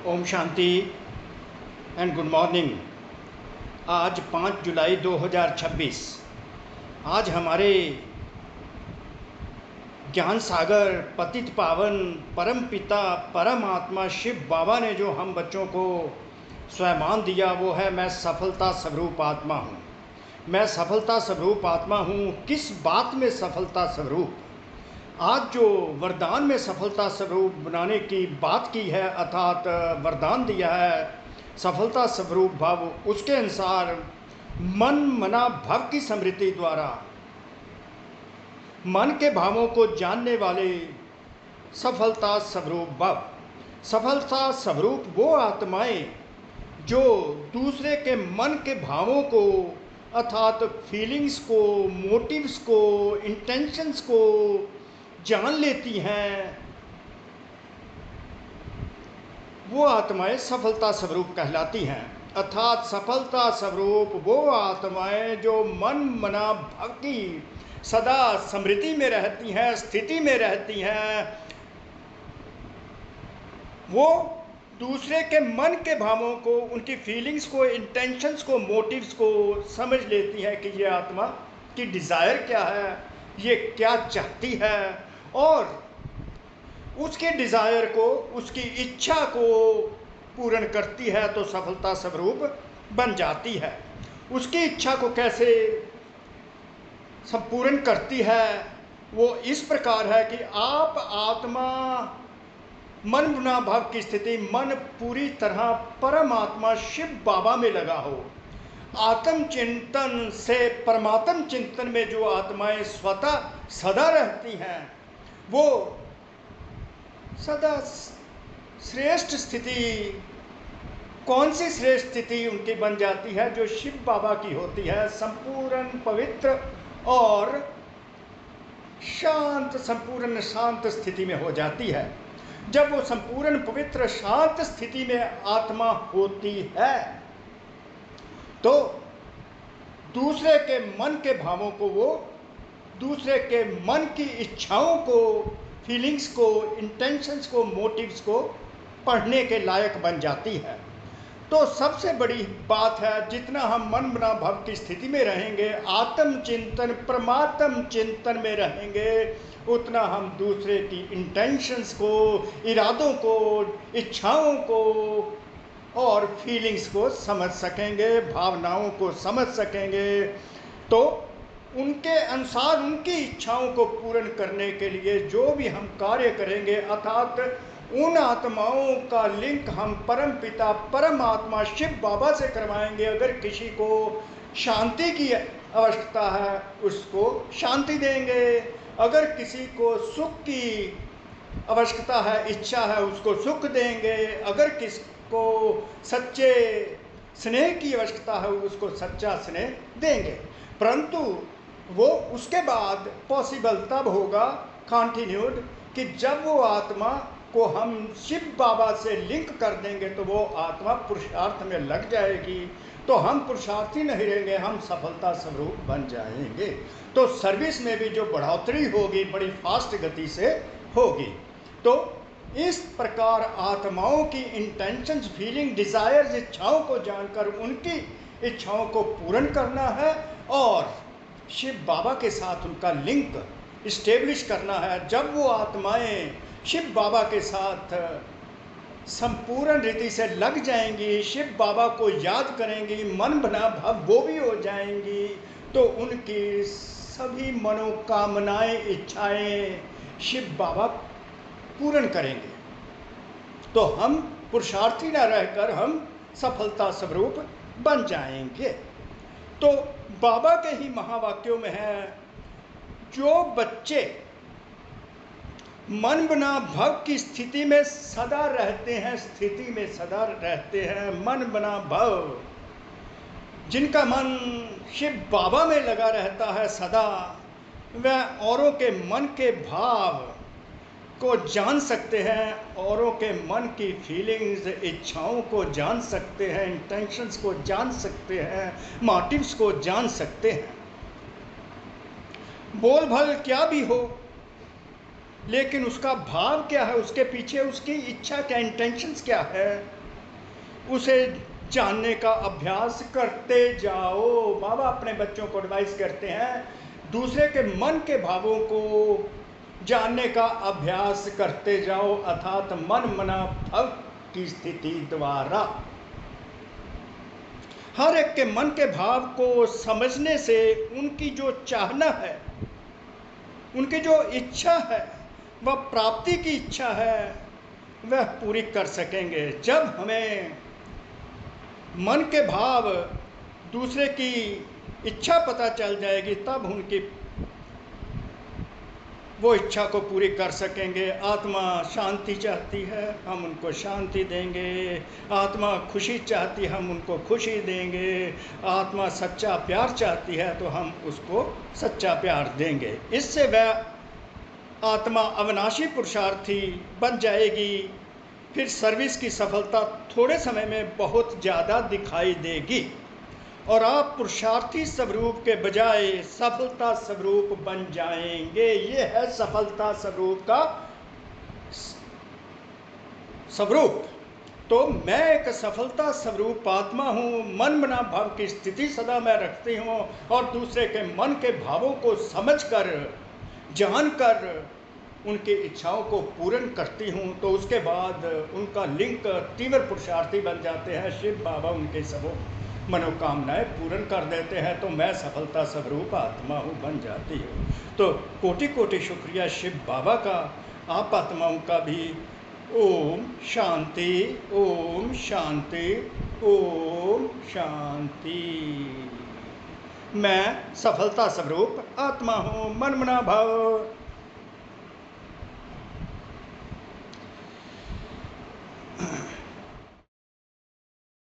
ओम शांति and good morning. आज 5 जुलाई 2026। आज हमारे ज्ञान सागर पतित पावन परम पिता परमात्मा शिव बाबा ने जो हम बच्चों को स्वयमान दिया वो है मैं सफलता स्वरूप आत्मा हूँ। मैं सफलता स्वरूप आत्मा हूँ। किस बात में सफलता स्वरूप? आज जो वरदान में सफलता स्वरूप बनाने की बात की है, अर्थात वरदान दिया है सफलता स्वरूप भाव, उसके अनुसार मन मना भव की स्मृति द्वारा मन के भावों को जानने वाले सफलता स्वरूप भव, सफलता स्वरूप वो आत्माएं जो दूसरे के मन के भावों को, अर्थात फीलिंग्स को, मोटिव्स को, इंटेंशंस को जान लेती हैं, वो आत्माएं सफलता स्वरूप कहलाती हैं। अर्थात सफलता स्वरूप वो आत्माएं जो मन मना भव की सदा स्मृति में रहती हैं, स्थिति में रहती हैं, वो दूसरे के मन के भावों को, उनकी फीलिंग्स को, इंटेंशंस को, मोटिव्स को समझ लेती हैं कि ये आत्मा की डिज़ायर क्या है, ये क्या चाहती है, और उसके डिज़ायर को, उसकी इच्छा को पूर्ण करती है तो सफलता स्वरूप बन जाती है। उसकी इच्छा को कैसे संपूर्ण करती है वो इस प्रकार है कि आप आत्मा मन बुना भाव की स्थिति, मन पूरी तरह परमात्मा शिव बाबा में लगा हो। आत्म चिंतन से परमात्म चिंतन में जो आत्माएं स्वतः सदा रहती हैं, वो सदा श्रेष्ठ स्थिति, कौन सी श्रेष्ठ स्थिति उनकी बन जाती है? जो शिव बाबा की होती है, संपूर्ण पवित्र और शांत, संपूर्ण शांत स्थिति में हो जाती है। जब वो संपूर्ण पवित्र शांत स्थिति में आत्मा होती है तो दूसरे के मन के भावों को, वो दूसरे के मन की इच्छाओं को, फीलिंग्स को, इंटेंशंस को, मोटिव्स को पढ़ने के लायक बन जाती है। तो सबसे बड़ी बात है, जितना हम मन बना भाव की स्थिति में रहेंगे, आत्म चिंतन परमात्म चिंतन में रहेंगे, उतना हम दूसरे की इंटेंशंस को, इरादों को, इच्छाओं को और फीलिंग्स को समझ सकेंगे, भावनाओं को समझ सकेंगे। तो उनके अनुसार उनकी इच्छाओं को पूर्ण करने के लिए जो भी हम कार्य करेंगे, अर्थात उन आत्माओं का लिंक हम परम पिता परमात्मा शिव बाबा से करवाएंगे। अगर किसी को शांति की आवश्यकता है उसको शांति देंगे, अगर किसी को सुख की आवश्यकता है, इच्छा है, उसको सुख देंगे, अगर किसको सच्चे स्नेह की आवश्यकता है उसको सच्चा स्नेह देंगे। परंतु वो उसके बाद पॉसिबल तब होगा, कंटिन्यूड, कि जब वो आत्मा को हम शिव बाबा से लिंक कर देंगे तो वो आत्मा पुरुषार्थ में लग जाएगी, तो हम पुरुषार्थी नहीं रहेंगे, हम सफलता स्वरूप बन जाएंगे। तो सर्विस में भी जो बढ़ोतरी होगी बड़ी फास्ट गति से होगी। तो इस प्रकार आत्माओं की इंटेंशंस, फीलिंग, डिज़ायर्स, इच्छाओं को जानकर उनकी इच्छाओं को पूर्ण करना है और शिव बाबा के साथ उनका लिंक इस्टेब्लिश करना है। जब वो आत्माएं शिव बाबा के साथ संपूर्ण रीति से लग जाएंगी, शिव बाबा को याद करेंगी, मन बना भाव वो भी हो जाएंगी, तो उनकी सभी मनोकामनाएं, इच्छाएं शिव बाबा पूर्ण करेंगे। तो हम पुरुषार्थी न रहकर हम सफलता स्वरूप बन जाएंगे। तो बाबा के ही महावाक्यों में है, जो बच्चे मन बना भव की स्थिति में सदा रहते हैं, स्थिति में सदा रहते हैं, मन बना भव, जिनका मन शिव बाबा में लगा रहता है सदा, वह औरों के मन के भाव को जान सकते हैं, औरों के मन की फीलिंग्स, इच्छाओं को जान सकते हैं, इंटेंशंस को जान सकते हैं, मोटिव्स को जान सकते हैं। बोल भल क्या भी हो, लेकिन उसका भाव क्या है, उसके पीछे उसकी इच्छा क्या, इंटेंशंस क्या है, उसे जानने का अभ्यास करते जाओ। बाबा अपने बच्चों को एडवाइस करते हैं, दूसरे के मन के भावों को जानने का अभ्यास करते जाओ, अर्थात मन मना भव की स्थिति द्वारा। हर एक के मन के भाव को समझने से उनकी जो चाहना है, उनकी जो इच्छा है, वह प्राप्ति की इच्छा है, वह पूरी कर सकेंगे। जब हमें मन के भाव, दूसरे की इच्छा पता चल जाएगी, तब उनकी वो इच्छा को पूरी कर सकेंगे। आत्मा शांति चाहती है, हम उनको शांति देंगे। आत्मा खुशी चाहती है, हम उनको खुशी देंगे। आत्मा सच्चा प्यार चाहती है, तो हम उसको सच्चा प्यार देंगे। इससे वह आत्मा अविनाशी पुरुषार्थी बन जाएगी। फिर सर्विस की सफलता थोड़े समय में बहुत ज़्यादा दिखाई देगी और आप पुरुषार्थी स्वरूप के बजाय सफलता स्वरूप बन जाएंगे। ये है सफलता स्वरूप का स्वरूप। तो मैं एक सफलता स्वरूप आत्मा हूँ, मन मना भाव की स्थिति सदा मैं रखती हूँ और दूसरे के मन के भावों को समझकर, जानकर उनकी इच्छाओं को पूर्ण करती हूँ। तो उसके बाद उनका लिंक तीव्र पुरुषार्थी बन जाते हैं। शिव बाबा उनके सबों मनोकामनाएं पूर्ण कर देते हैं। तो मैं सफलता स्वरूप आत्मा हूँ बन जाती हूँ। तो कोटि कोटि शुक्रिया शिव बाबा का, आप आत्माओं का भी। ओम शांति, ओम शांति, ओम शांति। मैं सफलता स्वरूप आत्मा हूँ, मन मना भाव।